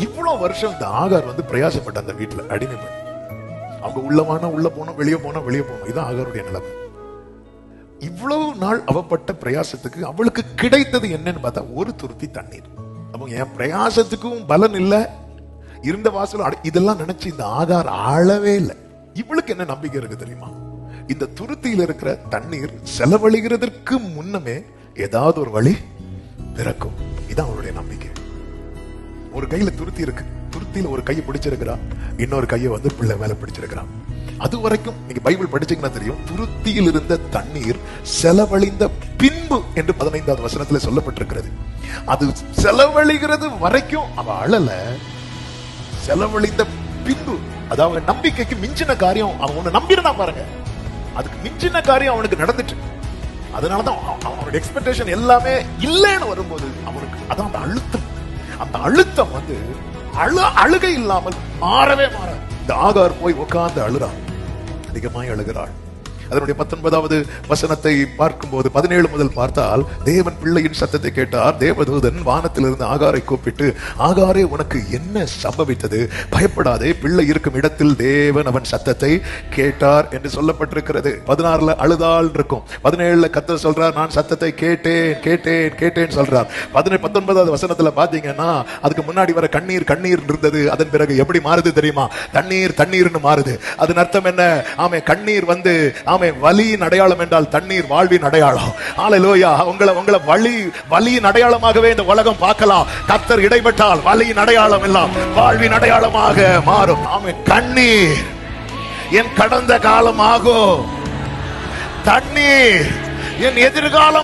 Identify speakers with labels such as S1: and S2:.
S1: இவ்வளவு வருஷம் இந்த ஆகார் பிரயாசப்பட்ட அந்த வீட்டுல அடிமைப்பட்ட, அவங்க உள்ள போனோம், வெளியே போனோம். இதான் ஆகாருடைய நிலைமை. இவ்வளவு நாள் அவப்பட்ட பிரயாசத்துக்கு அவளுக்கு கிடைத்தது என்னன்னு பார்த்தா ஒரு துருத்தி தண்ணீர். அப்போ என் பிரயாசத்துக்கும் பலன் இல்ல, இருந்த வாசல் இதெல்லாம் நினைச்சு இந்த ஆகார் ஆளவே இல்லை. இவளுக்கு என்ன நம்பிக்கை இருக்கு தெரியுமா? இந்த துருத்தியில இருக்கிற தண்ணீர் செலவழிகிறதற்கு முன்னமே ஏதாவது ஒரு வழி பிறக்கும். இதான் அவளுடைய நம்பிக்கை. ஒரு கையில துருத்தி இருக்கு, துருத்தியில ஒரு கையை பிடிச்சிருக்கிறா, இன்னொரு கையை பிள்ளை மேல பிடிச்சிருக்கிறான். அது வரைக்கும் நீங்க பைபிள் படிச்சீங்கன்னா தெரியும், துருத்தியில் இருந்த தண்ணீர் செலவழிந்த பின்பு என்று 15வது வசனத்துல சொல்லப்பட்டிருக்கிறது. அது செலவழிகிறது வரைக்கும் அவ அழல, செலவழிந்த பின்பு, அதாவது நம்பிக்கைக்கு மிஞ்சின காரியம் அவன் ஒண்ணு நம்பினா பாருங்க, அதுக்கு மிஞ்சின காரியம் அவனுக்கு நடந்துட்டு, அதனாலதான் அவனுடைய எக்ஸ்பெக்டேஷன் எல்லாமே இல்லைன்னு வரும்போது அவனுக்கு அதான் அந்த அழுத்தம். அந்த அழுத்தம் அழுகை இல்லாமல் மாறவே மாற. இந்த ஆகார் போய் உட்கார்ந்து அழுறான், அதிகமாய் அழுகிறாள். அதனுடைய 19வது வசனத்தை பார்க்கும்போது 17 முதல் பார்த்தால், தேவன் பிள்ளையின் சத்தத்தை கேட்டார். தேவதூதன் வானத்திலிருந்து ஆகாரை கூப்பிட்டு, ஆகாரே உனக்கு என்ன சம்பவித்தது? பயப்படாதே, பிள்ளை இருக்கும் இடத்தில் தேவன் அவன் சத்தத்தை கேட்டார் என்று சொல்லப்பட்டிருக்கிறது. 16ல அழுதாள் இருக்கும், 17ல கர்த்தர் சொல்றார், நான் சத்தத்தை கேட்டேன் சொல்றார். 19வது வசனத்துல பாத்தீங்கன்னா அதுக்கு முன்னாடி வர கண்ணீர் இருந்தது. அதன் பிறகு எப்படி மாறுது தெரியுமா? தண்ணீர்னு மாறுது. அதன் அர்த்தம் என்ன? ஆமே, கண்ணீர் வலியின் அடையாளம் என்றால் தண்ணீர் வாழ்வின் அடையாளம். ஹல்லேலூயா. உங்களை வலியின் அடையாளமாகவே இந்த உலகம் பார்க்கலாம். கர்த்தர் இடைப்பட்டால் வலியின் அடையாளம் எல்லாம் வாழ்வின் அடையாளமாக மாறும். ஆமே, கண்ணீர் என் கடந்த காலம் ஆகும், தண்ணீர் என் எதிர்காலம்.